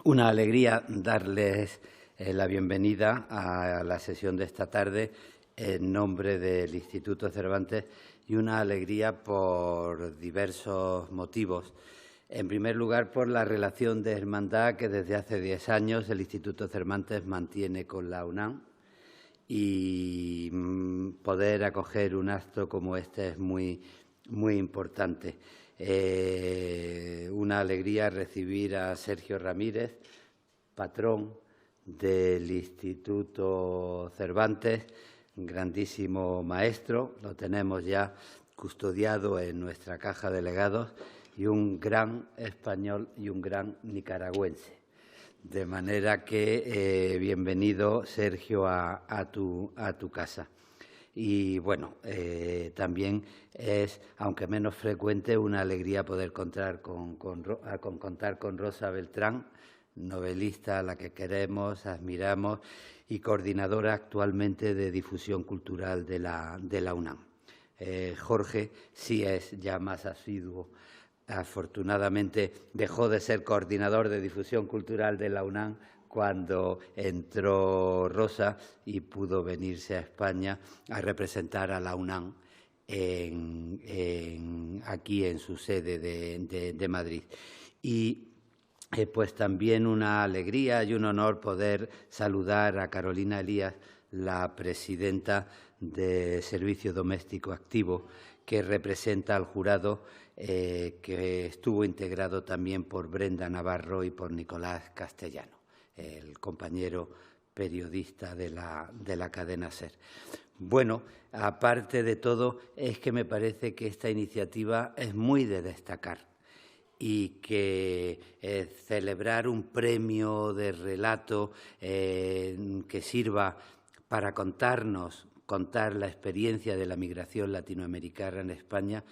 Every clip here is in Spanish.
Una alegría darles la bienvenida a la sesión de esta tarde en nombre del Instituto Cervantes y una alegría por diversos motivos. En primer lugar, por la relación de hermandad que desde hace 10 años el Instituto Cervantes mantiene con la UNAM y poder acoger un acto como este es muy importante. Una alegría recibir a Sergio Ramírez, patrón del Instituto Cervantes, un grandísimo maestro, lo tenemos ya custodiado en nuestra caja de legados, y un gran español y un gran nicaragüense. De manera que bienvenido, Sergio, a tu casa. Y bueno, también es, aunque menos frecuente, una alegría poder contar con Rosa Beltrán, novelista a la que queremos, admiramos y coordinadora actualmente de difusión cultural de la UNAM. Jorge sí es ya más asiduo. Afortunadamente dejó de ser coordinador de difusión cultural de la UNAM cuando entró Rosa y pudo venirse a España a representar a la UNAM aquí en su sede de Madrid. Y pues también una alegría y un honor poder saludar a Carolina Elías, la presidenta de Servicio Doméstico Activo, que representa al jurado, que estuvo integrado también por Brenda Navarro y por Nicolás Castellano, el compañero periodista de la cadena SER. Bueno, aparte de todo, es que me parece que esta iniciativa es muy de destacar y que celebrar un premio de relato que sirva para contar la experiencia de la migración latinoamericana en España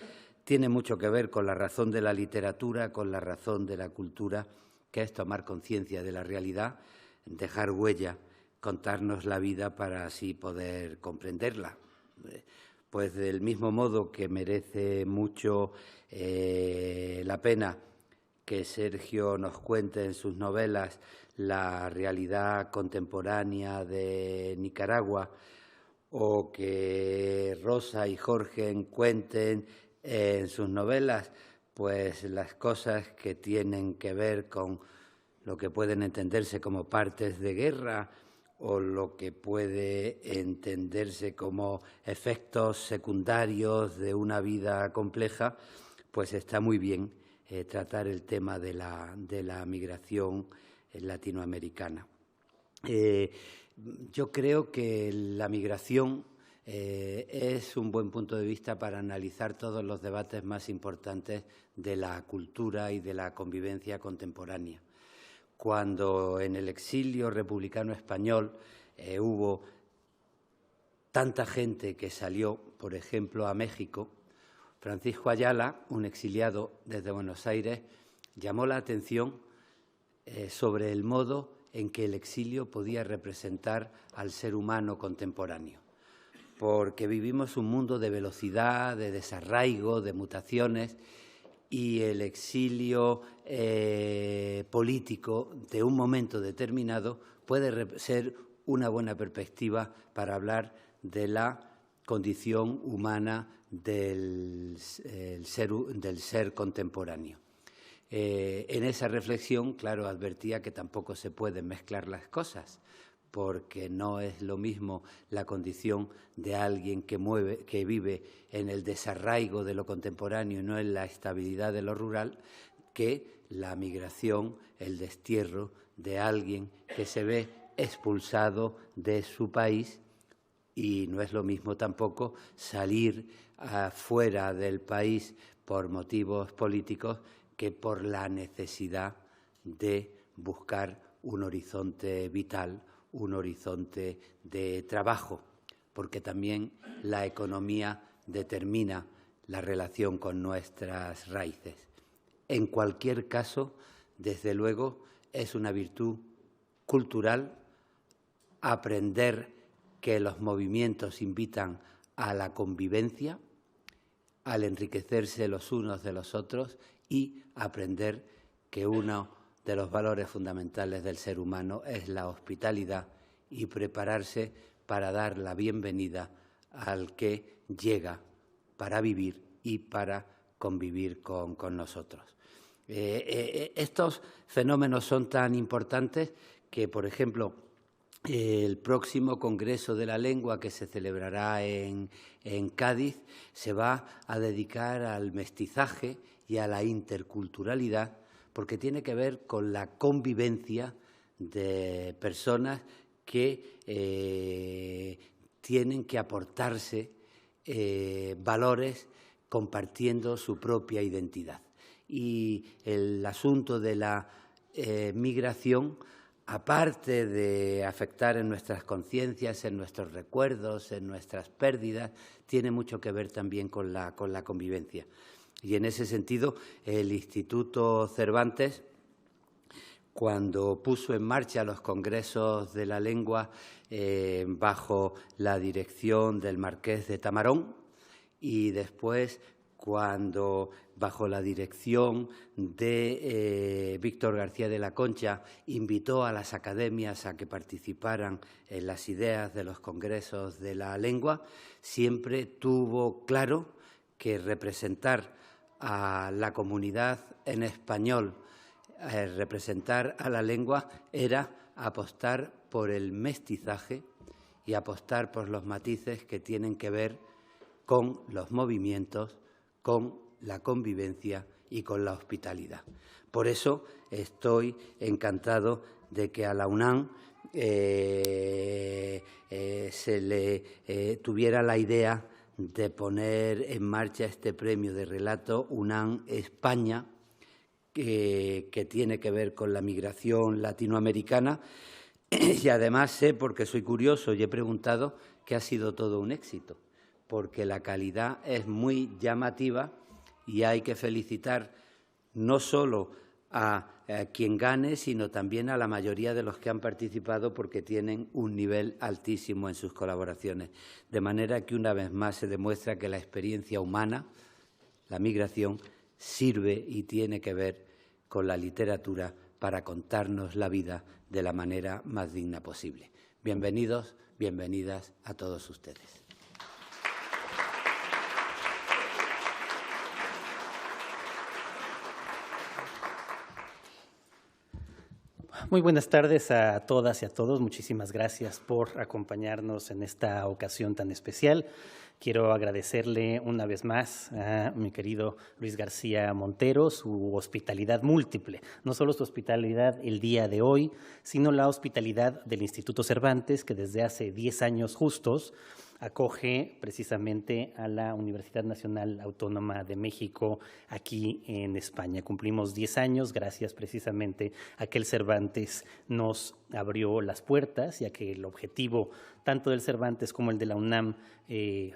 tiene mucho que ver con la razón de la literatura, con la razón de la cultura, que es tomar conciencia de la realidad, dejar huella, contarnos la vida para así poder comprenderla. Pues del mismo modo que merece mucho la pena que Sergio nos cuente en sus novelas la realidad contemporánea de Nicaragua, o que Rosa y Jorge cuenten en sus novelas pues las cosas que tienen que ver con lo que pueden entenderse como partes de guerra o lo que puede entenderse como efectos secundarios de una vida compleja, pues está muy bien tratar el tema de la migración latinoamericana. Yo creo que la migración es un buen punto de vista para analizar todos los debates más importantes de la cultura y de la convivencia contemporánea. Cuando en el exilio republicano español hubo tanta gente que salió, por ejemplo, a México, Francisco Ayala, un exiliado desde Buenos Aires, llamó la atención sobre el modo en que el exilio podía representar al ser humano contemporáneo, porque vivimos un mundo de velocidad, de desarraigo, de mutaciones, y el exilio político de un momento determinado puede ser una buena perspectiva para hablar de la condición humana del ser contemporáneo. En esa reflexión, claro, advertía que tampoco se pueden mezclar las cosas, porque no es lo mismo la condición de alguien que vive en el desarraigo de lo contemporáneo y no en la estabilidad de lo rural, que la migración, el destierro de alguien que se ve expulsado de su país. Y no es lo mismo tampoco salir fuera del país por motivos políticos que por la necesidad de buscar un horizonte vital, un horizonte de trabajo, porque también la economía determina la relación con nuestras raíces. En cualquier caso, desde luego, es una virtud cultural aprender que los movimientos invitan a la convivencia, al enriquecerse los unos de los otros y aprender que uno de los valores fundamentales del ser humano es la hospitalidad y prepararse para dar la bienvenida al que llega para vivir y para convivir con nosotros. Estos fenómenos son tan importantes que, por ejemplo, el próximo Congreso de la Lengua, que se celebrará en Cádiz, se va a dedicar al mestizaje y a la interculturalidad, porque tiene que ver con la convivencia de personas que tienen que aportarse valores compartiendo su propia identidad. Y el asunto de la migración, aparte de afectar en nuestras conciencias, en nuestros recuerdos, en nuestras pérdidas, tiene mucho que ver también con la convivencia. Y en ese sentido, el Instituto Cervantes, cuando puso en marcha los congresos de la lengua bajo la dirección del Marqués de Tamarón, y después cuando bajo la dirección de Víctor García de la Concha invitó a las academias a que participaran en las ideas de los congresos de la lengua, siempre tuvo claro que representar a la comunidad en español, representar a la lengua, era apostar por el mestizaje y apostar por los matices que tienen que ver con los movimientos, con la convivencia y con la hospitalidad. Por eso estoy encantado de que a la UNAM se le tuviera la idea de poner en marcha este premio de relato UNAM España, que tiene que ver con la migración latinoamericana. Y además sé, porque soy curioso y he preguntado, que ha sido todo un éxito, porque la calidad es muy llamativa y hay que felicitar no solo a quien gane, sino también a la mayoría de los que han participado, porque tienen un nivel altísimo en sus colaboraciones. De manera que una vez más se demuestra que la experiencia humana, la migración, sirve y tiene que ver con la literatura para contarnos la vida de la manera más digna posible. Bienvenidos, bienvenidas a todos ustedes. Muy buenas tardes a todas y a todos. Muchísimas gracias por acompañarnos en esta ocasión tan especial. Quiero agradecerle una vez más a mi querido Luis García Montero su hospitalidad múltiple. No solo su hospitalidad el día de hoy, sino la hospitalidad del Instituto Cervantes, que desde hace 10 años justos acoge precisamente a la Universidad Nacional Autónoma de México aquí en España. Cumplimos 10 años gracias precisamente a que el Cervantes nos abrió las puertas y a que el objetivo tanto del Cervantes como el de la UNAM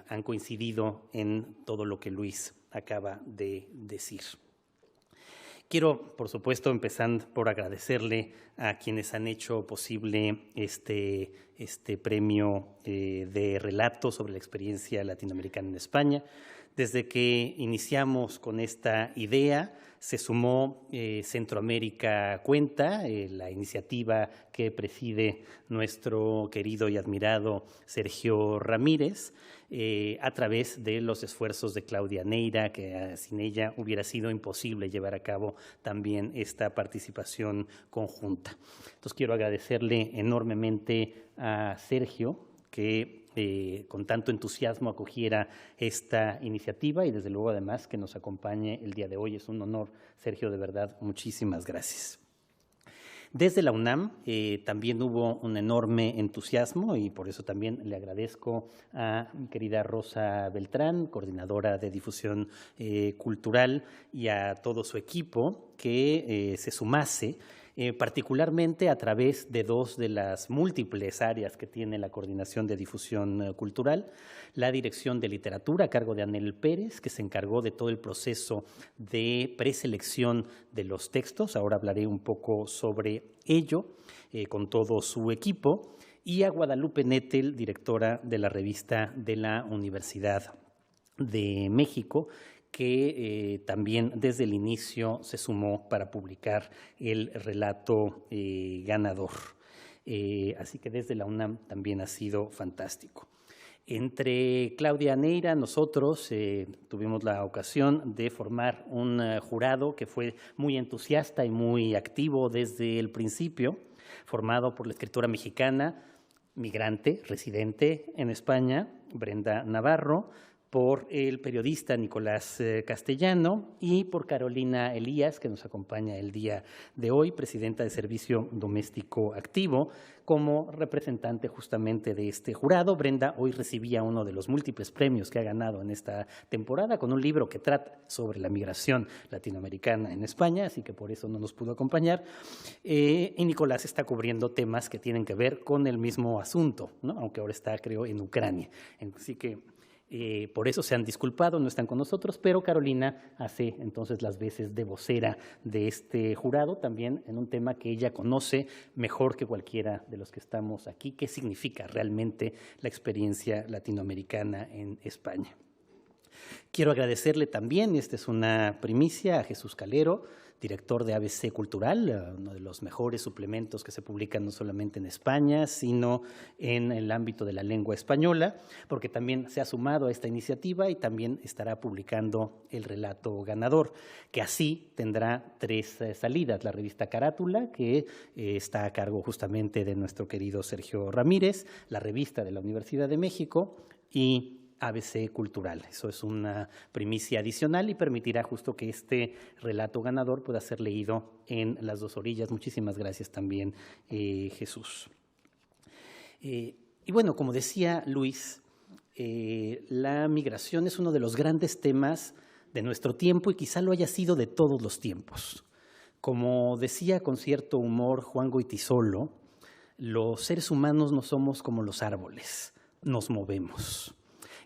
han coincidido en todo lo que Luis acaba de decir. Quiero, por supuesto, empezando por agradecerle a quienes han hecho posible este premio de relato sobre la experiencia latinoamericana en España. Desde que iniciamos con esta idea, se sumó Centroamérica Cuenta, la iniciativa que preside nuestro querido y admirado Sergio Ramírez, a través de los esfuerzos de Claudia Neira, que sin ella hubiera sido imposible llevar a cabo también esta participación conjunta. Entonces quiero agradecerle enormemente a Sergio que con tanto entusiasmo acogiera esta iniciativa y desde luego además que nos acompañe el día de hoy. Es un honor, Sergio, de verdad, muchísimas gracias. Desde la UNAM también hubo un enorme entusiasmo y por eso también le agradezco a mi querida Rosa Beltrán, coordinadora de difusión cultural, y a todo su equipo que se sumase, particularmente a través de dos de las múltiples áreas que tiene la Coordinación de Difusión Cultural, la Dirección de Literatura a cargo de Anel Pérez, que se encargó de todo el proceso de preselección de los textos, ahora hablaré un poco sobre ello, con todo su equipo, y a Guadalupe Nettel, directora de la revista de la Universidad de México, que también desde el inicio se sumó para publicar el relato ganador. Así que desde la UNAM también ha sido fantástico. Entre Claudia Neira, nosotros tuvimos la ocasión de formar un jurado que fue muy entusiasta y muy activo desde el principio, formado por la escritora mexicana, migrante, residente en España, Brenda Navarro, por el periodista Nicolás Castellano y por Carolina Elías, que nos acompaña el día de hoy, presidenta de Servicio Doméstico Activo, como representante justamente de este jurado. Brenda hoy recibía uno de los múltiples premios que ha ganado en esta temporada con un libro que trata sobre la migración latinoamericana en España, así que por eso no nos pudo acompañar. Y Nicolás está cubriendo temas que tienen que ver con el mismo asunto, ¿no? Aunque ahora está, creo, en Ucrania. Así que por eso se han disculpado, no están con nosotros, pero Carolina hace entonces las veces de vocera de este jurado, también en un tema que ella conoce mejor que cualquiera de los que estamos aquí, qué significa realmente la experiencia latinoamericana en España. Quiero agradecerle también, esta es una primicia, a Jesús Calero, director de ABC Cultural, uno de los mejores suplementos que se publican no solamente en España, sino en el ámbito de la lengua española, porque también se ha sumado a esta iniciativa y también estará publicando el relato ganador, que así tendrá 3 salidas. La revista Carátula, que está a cargo justamente de nuestro querido Sergio Ramírez, la revista de la Universidad de México y ABC Cultural. Eso es una primicia adicional y permitirá justo que este relato ganador pueda ser leído en las 2 orillas. Muchísimas gracias también, Jesús. Y bueno, como decía Luis, la migración es uno de los grandes temas de nuestro tiempo y quizá lo haya sido de todos los tiempos. Como decía con cierto humor Juan Goytisolo, los seres humanos no somos como los árboles, nos movemos.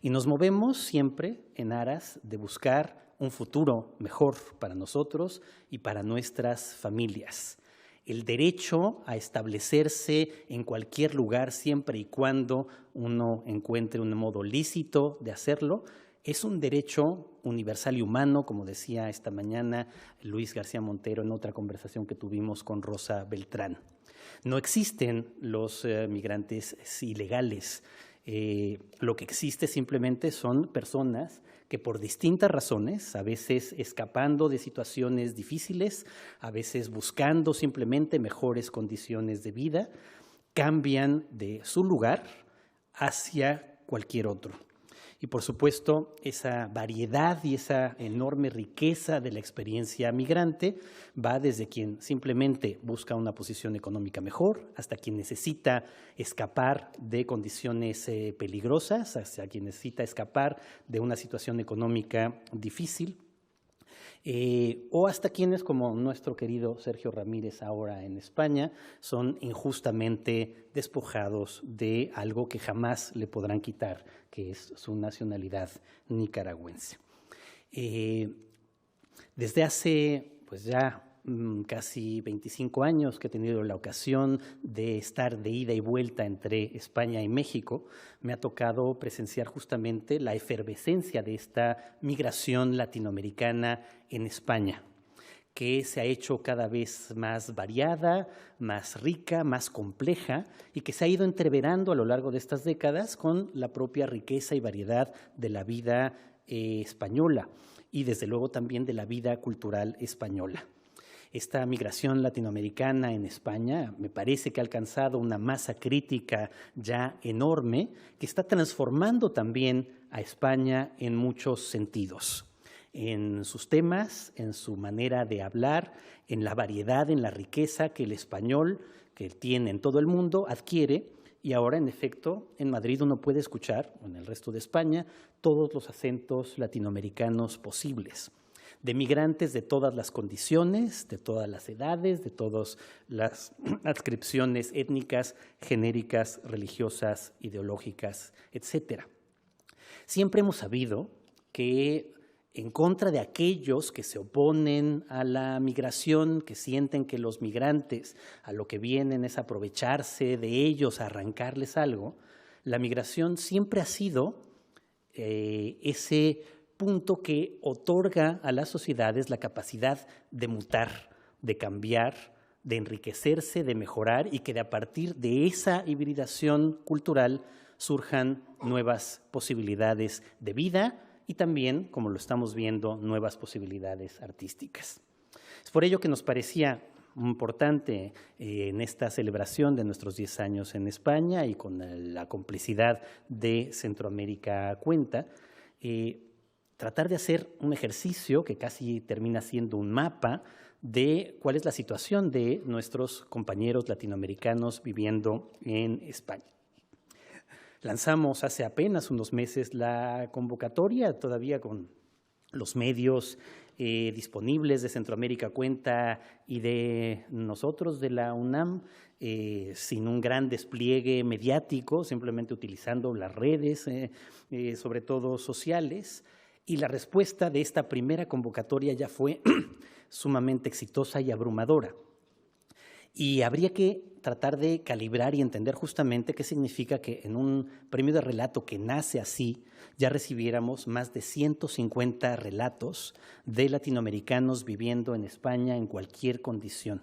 Y nos movemos siempre en aras de buscar un futuro mejor para nosotros y para nuestras familias. El derecho a establecerse en cualquier lugar siempre y cuando uno encuentre un modo lícito de hacerlo es un derecho universal y humano, como decía esta mañana Luis García Montero en otra conversación que tuvimos con Rosa Beltrán. No existen los migrantes ilegales. Lo que existe simplemente son personas que por distintas razones, a veces escapando de situaciones difíciles, a veces buscando simplemente mejores condiciones de vida, cambian de su lugar hacia cualquier otro. Y por supuesto, esa variedad y esa enorme riqueza de la experiencia migrante va desde quien simplemente busca una posición económica mejor, hasta quien necesita escapar de condiciones peligrosas, hasta quien necesita escapar de una situación económica difícil, o hasta quienes, como nuestro querido Sergio Ramírez ahora en España, son injustamente despojados de algo que jamás le podrán quitar, que es su nacionalidad nicaragüense. Desde hace pues ya casi 25 años que he tenido la ocasión de estar de ida y vuelta entre España y México, me ha tocado presenciar justamente la efervescencia de esta migración latinoamericana en España, que se ha hecho cada vez más variada, más rica, más compleja y que se ha ido entreverando a lo largo de estas décadas con la propia riqueza y variedad de la vida española y desde luego también de la vida cultural española. Esta migración latinoamericana en España me parece que ha alcanzado una masa crítica ya enorme que está transformando también a España en muchos sentidos, en sus temas, en su manera de hablar, en la variedad, en la riqueza que el español, que tiene en todo el mundo, adquiere. Y ahora, en efecto, en Madrid uno puede escuchar, o en el resto de España, todos los acentos latinoamericanos posibles, de migrantes de todas las condiciones, de todas las edades, de todas las adscripciones étnicas, genéricas, religiosas, ideológicas, etcétera. Siempre hemos sabido que en contra de aquellos que se oponen a la migración, que sienten que los migrantes a lo que vienen es aprovecharse de ellos, a arrancarles algo, la migración siempre ha sido ese punto que otorga a las sociedades la capacidad de mutar, de cambiar, de enriquecerse, de mejorar, y que a partir de esa hibridación cultural surjan nuevas posibilidades de vida y también, como lo estamos viendo, nuevas posibilidades artísticas. Es por ello que nos parecía importante en esta celebración de nuestros 10 años en España y con la complicidad de Centroamérica Cuenta, tratar de hacer un ejercicio que casi termina siendo un mapa de cuál es la situación de nuestros compañeros latinoamericanos viviendo en España. Lanzamos hace apenas unos meses la convocatoria, todavía con los medios disponibles de Centroamérica Cuenta y de nosotros, de la UNAM, sin un gran despliegue mediático, simplemente utilizando las redes, sobre todo sociales. Y la respuesta de esta primera convocatoria ya fue sumamente exitosa y abrumadora. Y habría que tratar de calibrar y entender justamente qué significa que en un premio de relato que nace así, ya recibiéramos más de 150 relatos de latinoamericanos viviendo en España en cualquier condición.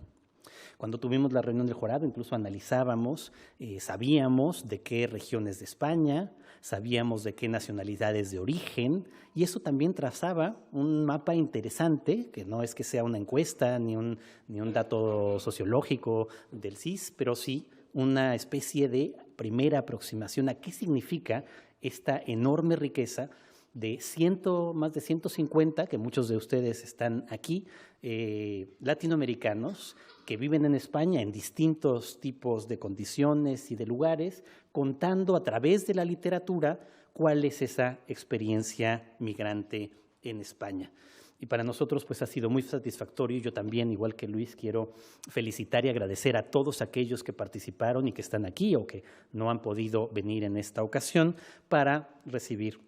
Cuando tuvimos la reunión del jurado, incluso analizábamos, sabíamos de qué regiones de España, sabíamos de qué nacionalidades de origen, y eso también trazaba un mapa interesante, que no es que sea una encuesta ni un dato sociológico del CIS, pero sí una especie de primera aproximación a qué significa esta enorme riqueza de más de 150, que muchos de ustedes están aquí, latinoamericanos que viven en España en distintos tipos de condiciones y de lugares, contando a través de la literatura cuál es esa experiencia migrante en España. Y para nosotros pues ha sido muy satisfactorio. Yo también, igual que Luis, quiero felicitar y agradecer a todos aquellos que participaron y que están aquí o que no han podido venir en esta ocasión para recibir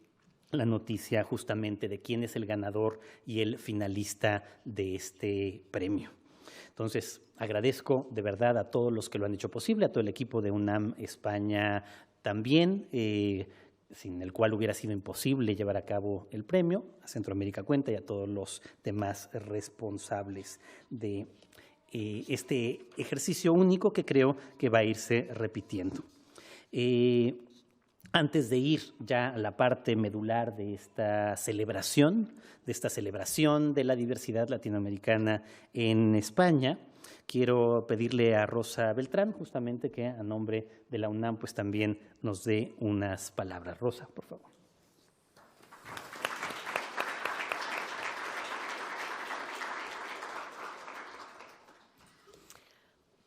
la noticia justamente de quién es el ganador y el finalista de este premio. Entonces, agradezco de verdad a todos los que lo han hecho posible, a todo el equipo de UNAM España también, sin el cual hubiera sido imposible llevar a cabo el premio, a Centroamérica Cuenta y a todos los demás responsables de este ejercicio único que creo que va a irse repitiendo. Antes de ir ya a la parte medular de esta celebración de la diversidad latinoamericana en España, quiero pedirle a Rosa Beltrán, justamente que a nombre de la UNAM pues también nos dé unas palabras. Rosa, por favor.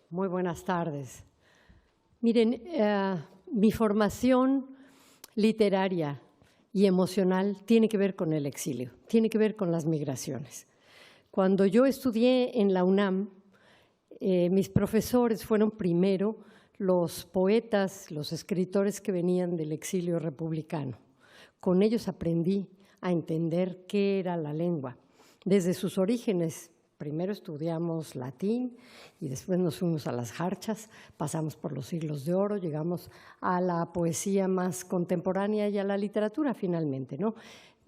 Muy buenas tardes. Miren, mi formación literaria y emocional tiene que ver con el exilio, tiene que ver con las migraciones. Cuando yo estudié en la UNAM, mis profesores fueron primero los poetas, los escritores que venían del exilio republicano. Con ellos aprendí a entender qué era la lengua. Desde sus orígenes, primero estudiamos latín y después nos fuimos a las jarchas, pasamos por los siglos de oro, llegamos a la poesía más contemporánea y a la literatura finalmente, ¿no?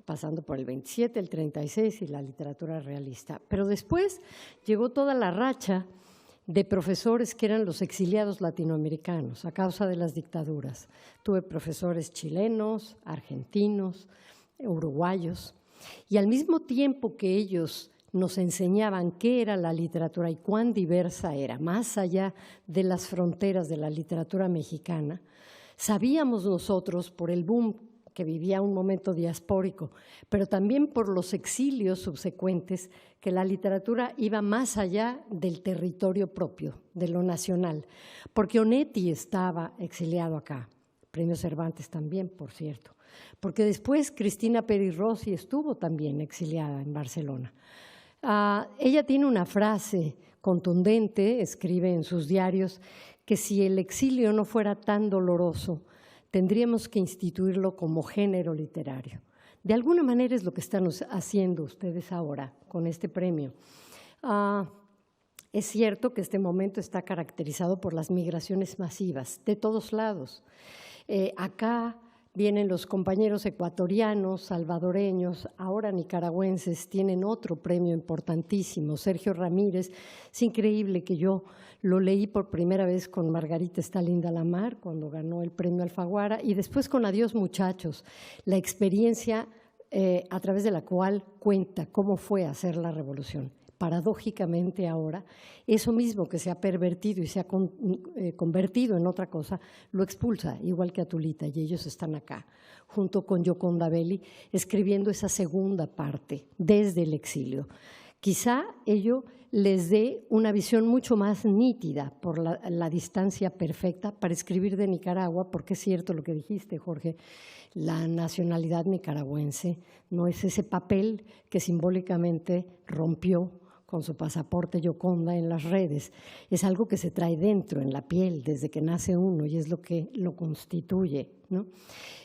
Pasando por el 27, el 36 y la literatura realista. Pero después llegó toda la racha de profesores que eran los exiliados latinoamericanos a causa de las dictaduras. Tuve profesores chilenos, argentinos, uruguayos, y al mismo tiempo que ellos nos enseñaban qué era la literatura y cuán diversa era, más allá de las fronteras de la literatura mexicana, sabíamos nosotros por el boom que vivía un momento diaspórico, pero también por los exilios subsecuentes, que la literatura iba más allá del territorio propio, de lo nacional, porque Onetti estaba exiliado acá, Premio Cervantes también, por cierto, porque después Cristina Peri Rossi estuvo también exiliada en Barcelona. Ella tiene una frase contundente, escribe en sus diarios, que si el exilio no fuera tan doloroso, tendríamos que instituirlo como género literario. De alguna manera es lo que están haciendo ustedes ahora con este premio. Es cierto que este momento está caracterizado por las migraciones masivas de todos lados. Acá Vienen los compañeros ecuatorianos, salvadoreños, ahora nicaragüenses, tienen otro premio importantísimo, Sergio Ramírez. Es increíble que yo lo leí por primera vez con Margarita Está linda la mar, cuando ganó el premio Alfaguara, y después con Adiós muchachos, la experiencia a través de la cual cuenta cómo fue hacer la revolución. Paradójicamente ahora, eso mismo que se ha pervertido y se ha convertido en otra cosa, lo expulsa, igual que a Tulita, y ellos están acá, junto con Gioconda Belli, escribiendo esa segunda parte, desde el exilio. Quizá ello les dé una visión mucho más nítida por la distancia perfecta para escribir de Nicaragua, porque es cierto lo que dijiste, Jorge, la nacionalidad nicaragüense no es ese papel que simbólicamente rompió con su pasaporte Gioconda en las redes, es algo que se trae dentro, en la piel, desde que nace uno, y es lo que lo constituye, ¿no?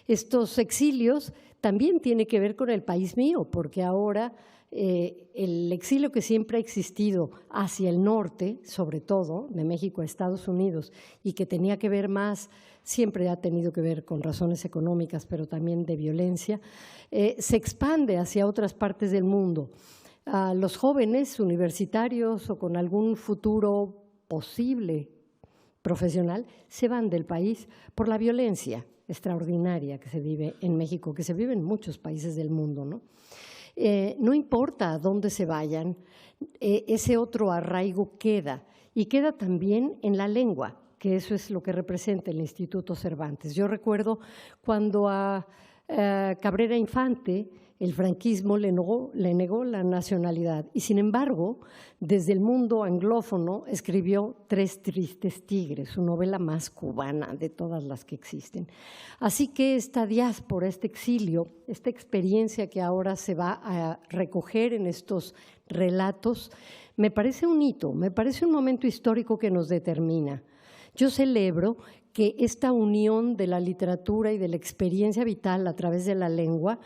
Estos exilios también tienen que ver con el país mío, porque ahora el exilio que siempre ha existido hacia el norte, sobre todo de México a Estados Unidos, y que tenía que ver más, siempre ha tenido que ver con razones económicas, pero también de violencia, se expande hacia otras partes del mundo. Los jóvenes universitarios o con algún futuro posible profesional se van del país por la violencia extraordinaria que se vive en México, que se vive en muchos países del mundo, ¿no? No importa a dónde se vayan, ese otro arraigo queda, y queda también en la lengua, que eso es lo que representa el Instituto Cervantes. Yo recuerdo cuando a Cabrera Infante el franquismo le negó la nacionalidad, y sin embargo, desde el mundo anglófono escribió Tres tristes tigres, su novela más cubana de todas las que existen. Así que esta diáspora, este exilio, esta experiencia que ahora se va a recoger en estos relatos, me parece un hito, me parece un momento histórico que nos determina. Yo celebro que esta unión de la literatura y de la experiencia vital a través de la lengua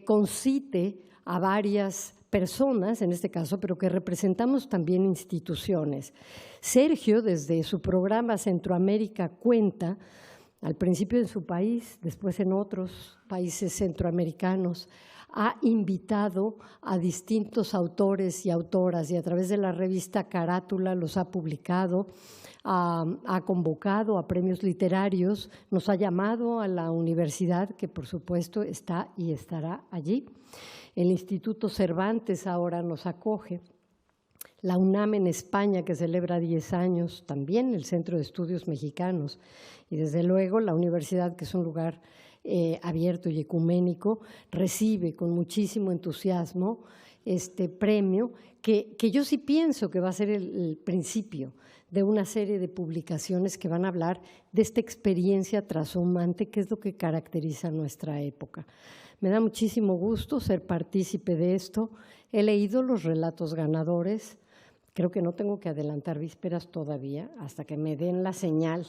concite a varias personas, en este caso, pero que representamos también instituciones. Sergio, desde su programa Centroamérica Cuenta, al principio en su país, después en otros países centroamericanos, ha invitado a distintos autores y autoras, y a través de la revista Carátula los ha publicado, ha convocado a premios literarios, nos ha llamado a la universidad, que por supuesto está y estará allí. El Instituto Cervantes ahora nos acoge. La UNAM en España, que celebra 10 años, también el Centro de Estudios Mexicanos. Y desde luego la universidad, que es un lugar abierto y ecuménico, recibe con muchísimo entusiasmo este premio, que yo sí pienso que va a ser el principio de una serie de publicaciones que van a hablar de esta experiencia trashumante, que es lo que caracteriza nuestra época. Me da muchísimo gusto ser partícipe de esto. He leído los relatos ganadores. Creo que no tengo que adelantar vísperas todavía hasta que me den la señal.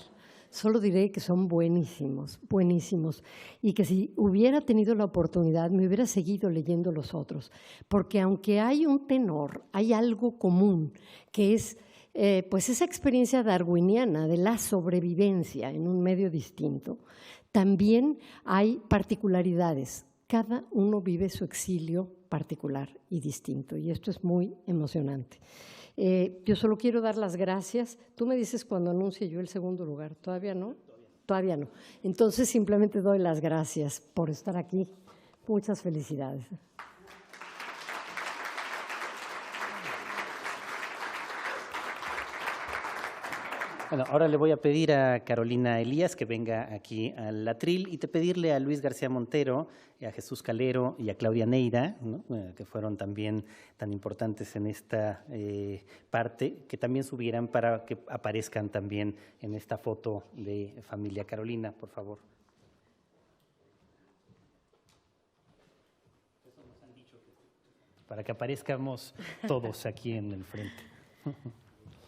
Solo diré que son buenísimos, buenísimos, y que si hubiera tenido la oportunidad me hubiera seguido leyendo los otros, porque aunque hay un tenor, hay algo común, que es pues esa experiencia darwiniana de la sobrevivencia en un medio distinto. También hay particularidades, cada uno vive su exilio particular y distinto, y esto es muy emocionante. Yo solo quiero dar las gracias. Tú me dices cuando anuncie yo el segundo lugar. ¿Todavía no? Todavía no. Entonces simplemente doy las gracias por estar aquí. Muchas felicidades. Bueno, ahora le voy a pedir a Carolina Elías que venga aquí al atril y pedirle a Luis García Montero, a Jesús Calero y a Claudia Neira, ¿no? Que fueron también tan importantes en esta parte, que también subieran para que aparezcan también en esta foto de familia. Carolina, por favor. Para que aparezcamos todos aquí en el frente.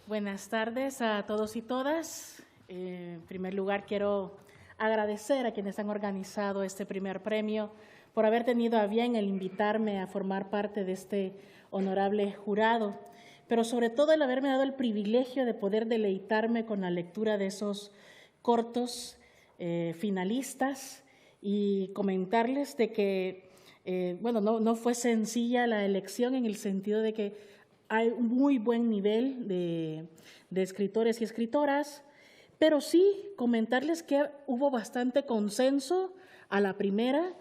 Buenas tardes a todos y todas. En primer lugar, quiero agradecer a quienes han organizado este primer premio por haber tenido a bien el invitarme a formar parte de este honorable jurado, pero sobre todo el haberme dado el privilegio de poder deleitarme con la lectura de esos cortos finalistas y comentarles de que, bueno, no fue sencilla la elección en el sentido de que hay un muy buen nivel de escritores y escritoras, pero sí comentarles que hubo bastante consenso a la primera,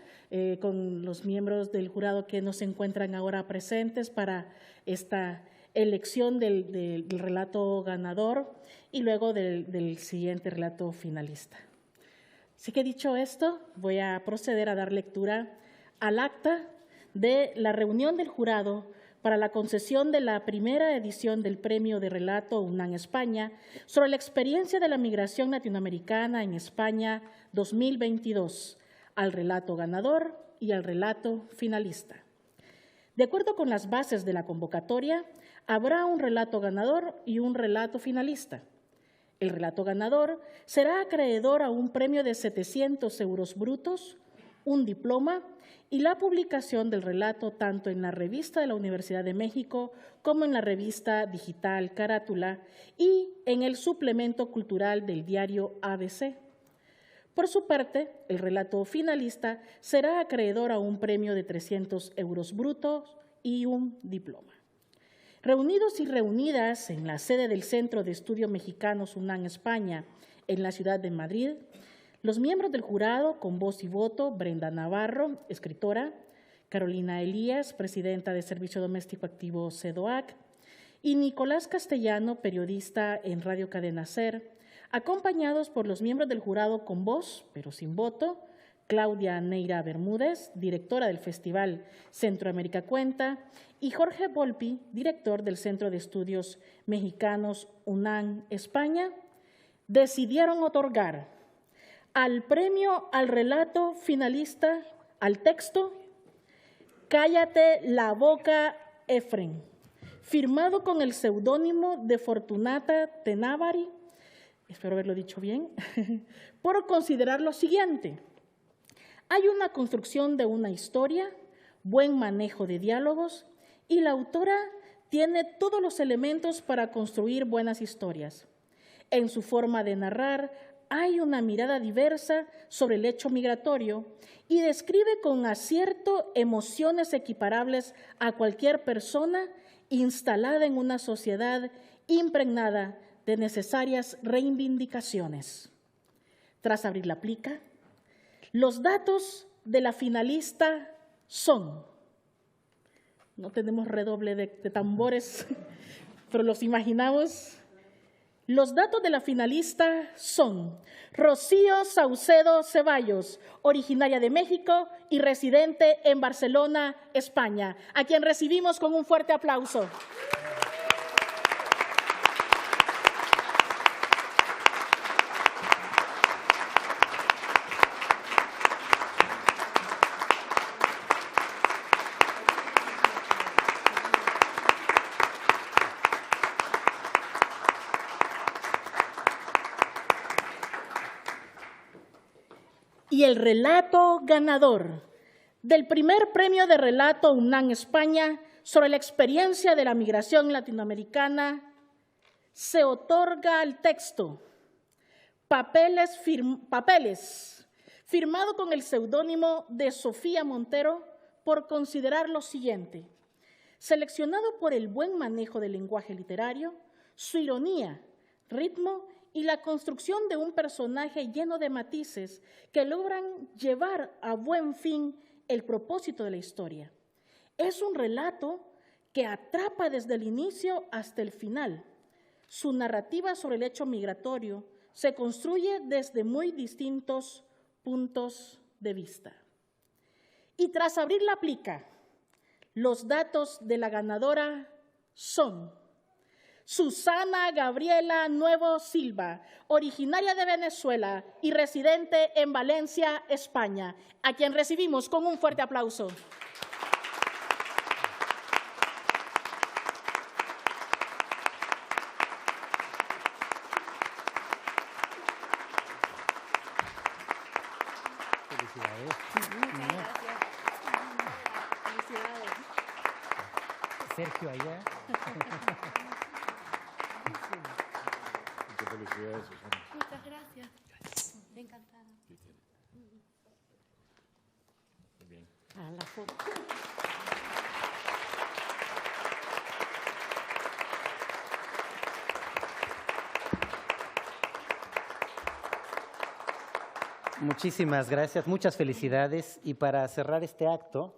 con los miembros del jurado que no se encuentran ahora presentes para esta elección del relato ganador y luego del siguiente relato finalista. Así que dicho esto, voy a proceder a dar lectura al acta de la reunión del jurado para la concesión de la primera edición del Premio de Relato UNAM España sobre la experiencia de la migración latinoamericana en España 2022, al relato ganador y al relato finalista. De acuerdo con las bases de la convocatoria, habrá un relato ganador y un relato finalista. El relato ganador será acreedor a un premio de 700 euros brutos, un diploma y la publicación del relato tanto en la revista de la Universidad de México como en la revista digital Carátula y en el suplemento cultural del diario ABC. Por su parte, el relato finalista será acreedor a un premio de 300 euros brutos y un diploma. Reunidos y reunidas en la sede del Centro de Estudios Mexicanos UNAM España, en la ciudad de Madrid, los miembros del jurado, con voz y voto, Brenda Navarro, escritora, Carolina Elías, presidenta de Servicio Doméstico Activo CEDOAC, y Nicolás Castellano, periodista en Radio Cadena SER, acompañados por los miembros del jurado con voz, pero sin voto, Claudia Neira Bermúdez, directora del Festival Centroamérica Cuenta, y Jorge Volpi, director del Centro de Estudios Mexicanos UNAM España, decidieron otorgar al premio al relato finalista, al texto, Cállate la boca, Efren, firmado con el seudónimo de Fortunata Tenávari, espero haberlo dicho bien, por considerar lo siguiente: hay una construcción de una historia, buen manejo de diálogos y la autora tiene todos los elementos para construir buenas historias. En su forma de narrar hay una mirada diversa sobre el hecho migratorio y describe con acierto emociones equiparables a cualquier persona instalada en una sociedad impregnada de necesarias reivindicaciones. Tras abrir la plica, los datos de la finalista son, no tenemos redoble de tambores, pero los imaginamos. Los datos de la finalista son Rocío Saucedo Ceballos, originaria de México y residente en Barcelona, España, a quien recibimos con un fuerte aplauso. Y el relato ganador del primer premio de relato UNAM España sobre la experiencia de la migración latinoamericana se otorga al texto Papeles, firmado con el seudónimo de Sofía Montero, por considerar lo siguiente: seleccionado por el buen manejo del lenguaje literario, su ironía, ritmo y la construcción de un personaje lleno de matices que logran llevar a buen fin el propósito de la historia. Es un relato que atrapa desde el inicio hasta el final. Su narrativa sobre el hecho migratorio se construye desde muy distintos puntos de vista. Y tras abrir la plica, los datos de la ganadora son Susana Gabriela Nuevo Silva, originaria de Venezuela y residente en Valencia, España, a quien recibimos con un fuerte aplauso. Felicidades. Muchas gracias. Felicidades. Sergio allá. Muchas felicidades, Susana. Muchas gracias. Encantada. A la foto. Muchísimas gracias, muchas felicidades. Y para cerrar este acto,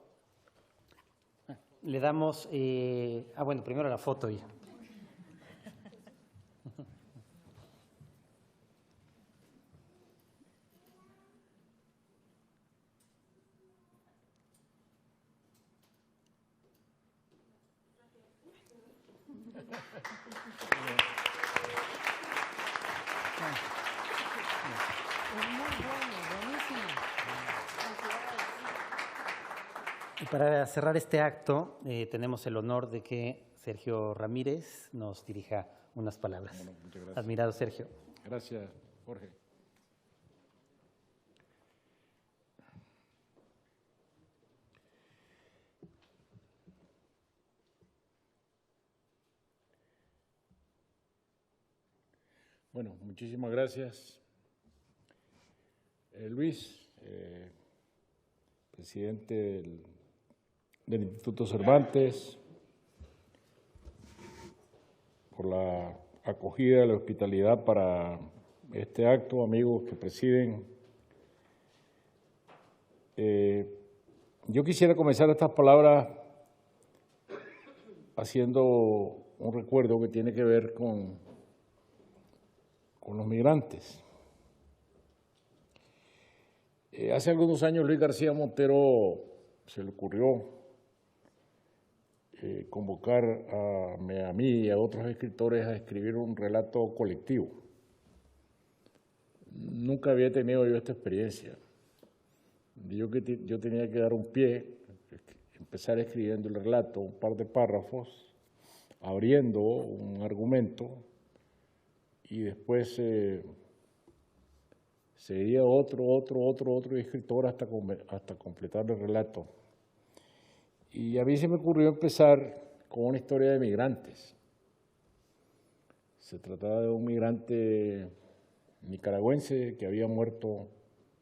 le damos, bueno, primero la foto. Y para cerrar este acto, tenemos el honor de que Sergio Ramírez nos dirija unas palabras. Bueno, muchas gracias. Admirado Sergio. Gracias, Jorge. Bueno, muchísimas gracias. Luis, presidente del Instituto Cervantes, por la acogida, la hospitalidad para este acto, amigos que presiden. Yo quisiera comenzar estas palabras haciendo un recuerdo que tiene que ver con los migrantes. Hace algunos años Luis García Montero se le ocurrió convocar a mí y a otros escritores a escribir un relato colectivo. Nunca había tenido yo esta experiencia. Yo tenía que dar un pie, empezar escribiendo el relato, un par de párrafos, abriendo un argumento, y después seguía otro escritor hasta completar el relato. Y a mí se me ocurrió empezar con una historia de migrantes. Se trataba de un migrante nicaragüense que había muerto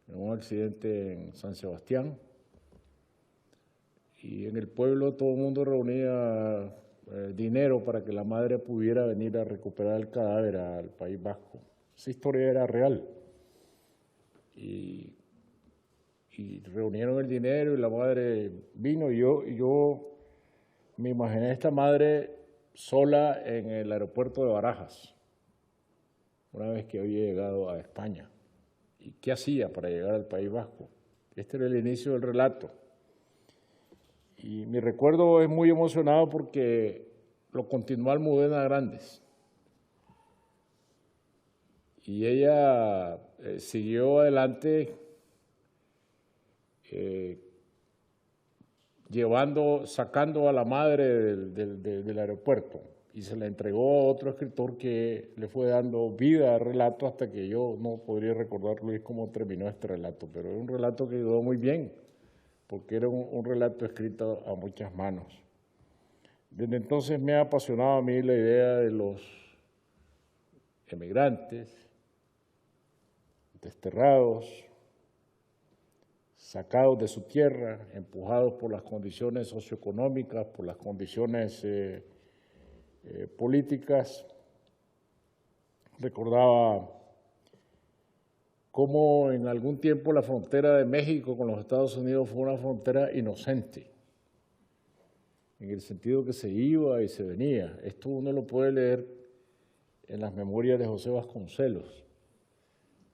en un accidente en San Sebastián. Y en el pueblo todo el mundo reunía dinero para que la madre pudiera venir a recuperar el cadáver al País Vasco. Esa historia era real. Y reunieron el dinero y la madre vino, y yo me imaginé a esta madre sola en el aeropuerto de Barajas, una vez que había llegado a España. ¿Y qué hacía para llegar al País Vasco? Este era el inicio del relato. Y mi recuerdo es muy emocionado porque lo continuó Almudena Grandes. Y ella siguió adelante sacando a la madre del aeropuerto, y se la entregó a otro escritor que le fue dando vida al relato hasta que yo no podría recordar, Luis, cómo terminó este relato, pero es un relato que quedó muy bien, porque era un relato escrito a muchas manos. Desde entonces me ha apasionado a mí la idea de los emigrantes, desterrados, sacados de su tierra, empujados por las condiciones socioeconómicas, por las condiciones políticas. Recordaba cómo en algún tiempo la frontera de México con los Estados Unidos fue una frontera inocente, en el sentido que se iba y se venía. Esto uno lo puede leer en las memorias de José Vasconcelos,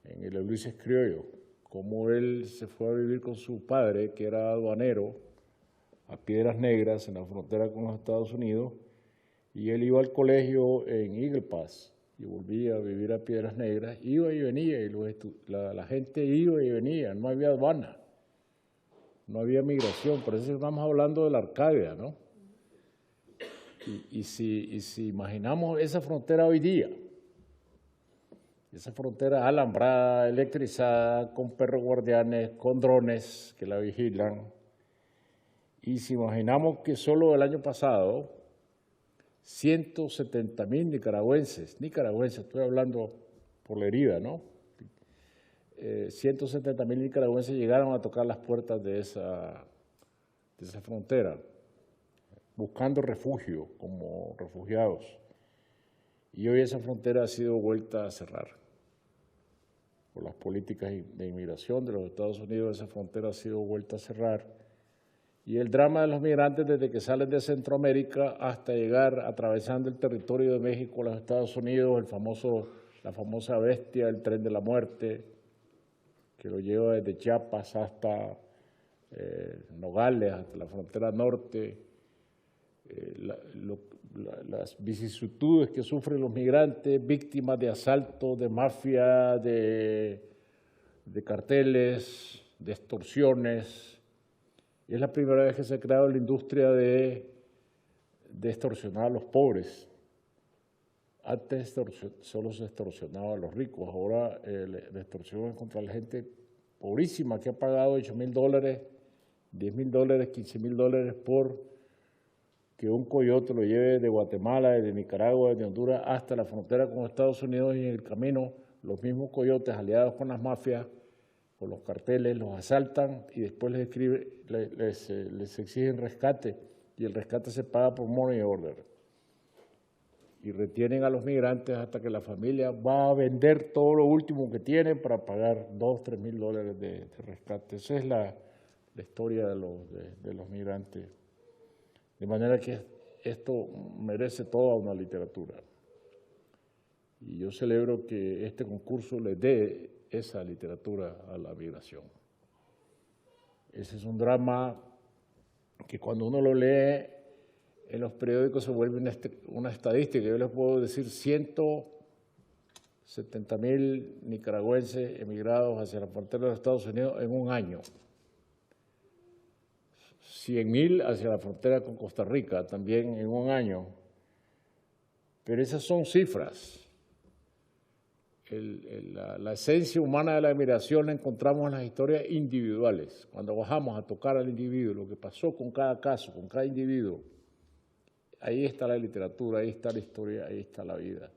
en el Ulises Criollo, cómo él se fue a vivir con su padre, que era aduanero, a Piedras Negras, en la frontera con los Estados Unidos, y él iba al colegio en Eagle Pass y volvía a vivir a Piedras Negras, iba y venía, y la gente iba y venía, no había aduana, no había migración. Por eso estamos hablando de la Arcadia, ¿no? Y si imaginamos esa frontera hoy día, esa frontera alambrada, electrizada, con perros guardianes, con drones que la vigilan, y si imaginamos que solo el año pasado 170,000 nicaragüenses, estoy hablando por la herida, ¿no? 170,000 nicaragüenses llegaron a tocar las puertas de esa de esa frontera, buscando refugio como refugiados. Y hoy esa frontera ha sido vuelta a cerrar. Por las políticas de inmigración de los Estados Unidos, esa frontera ha sido vuelta a cerrar. Y el drama de los migrantes desde que salen de Centroamérica hasta llegar atravesando el territorio de México a los Estados Unidos, la famosa bestia, el tren de la muerte, que lo lleva desde Chiapas hasta Nogales, hasta la frontera norte, las vicisitudes que sufren los migrantes, víctimas de asaltos, de mafia, de carteles, de extorsiones. Y es la primera vez que se ha creado la industria de extorsionar a los pobres. Antes solo se extorsionaba a los ricos, ahora la extorsión es contra la gente pobrísima que ha pagado $8,000, $10,000, $15,000 por que un coyote lo lleve de Guatemala, de Nicaragua, de Honduras hasta la frontera con Estados Unidos, y en el camino los mismos coyotes aliados con las mafias, con los carteles, los asaltan y después les exigen rescate, y el rescate se paga por money order. Y retienen a los migrantes hasta que la familia va a vender todo lo último que tiene para pagar $2,000, $3,000 de rescate. Esa es la historia de los migrantes. De manera que esto merece toda una literatura. Y yo celebro que este concurso le dé esa literatura a la migración. Ese es un drama que cuando uno lo lee en los periódicos se vuelve una estadística. Yo les puedo decir 170,000 nicaragüenses emigrados hacia la frontera de los Estados Unidos en un año. 100,000 hacia la frontera con Costa Rica también en un pero esas son cifras. La esencia humana de la migración la encontramos en las historias individuales. Cuando bajamos a tocar al individuo, lo que pasó con cada caso, con cada individuo, ahí está la literatura, ahí está la historia, ahí está la vida.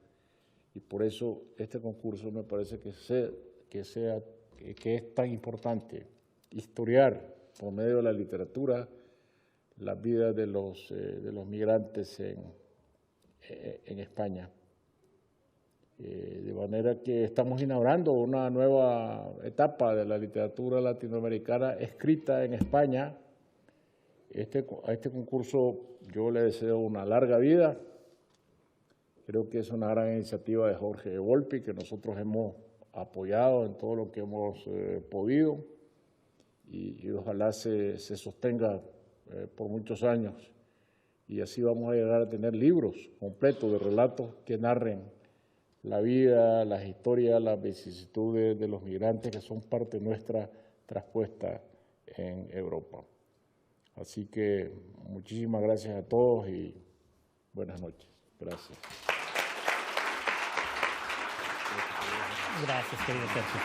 Y por eso este concurso me parece que es tan importante, historiar por medio de la literatura la vida de los migrantes en España. De manera que estamos inaugurando una nueva etapa de la literatura latinoamericana escrita en España. A este concurso yo le deseo una larga vida. Creo que es una gran iniciativa de Jorge Volpi, que nosotros hemos apoyado en todo lo que hemos podido, y ojalá se sostenga por muchos años, y así vamos a llegar a tener libros completos de relatos que narren la vida, las historias, las vicisitudes de los migrantes que son parte nuestra traspuesta en Europa. Así que muchísimas gracias a todos y buenas noches. Gracias. Gracias, querido Sergio.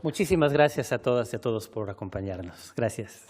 Muchísimas gracias a todas y a todos por acompañarnos. Gracias.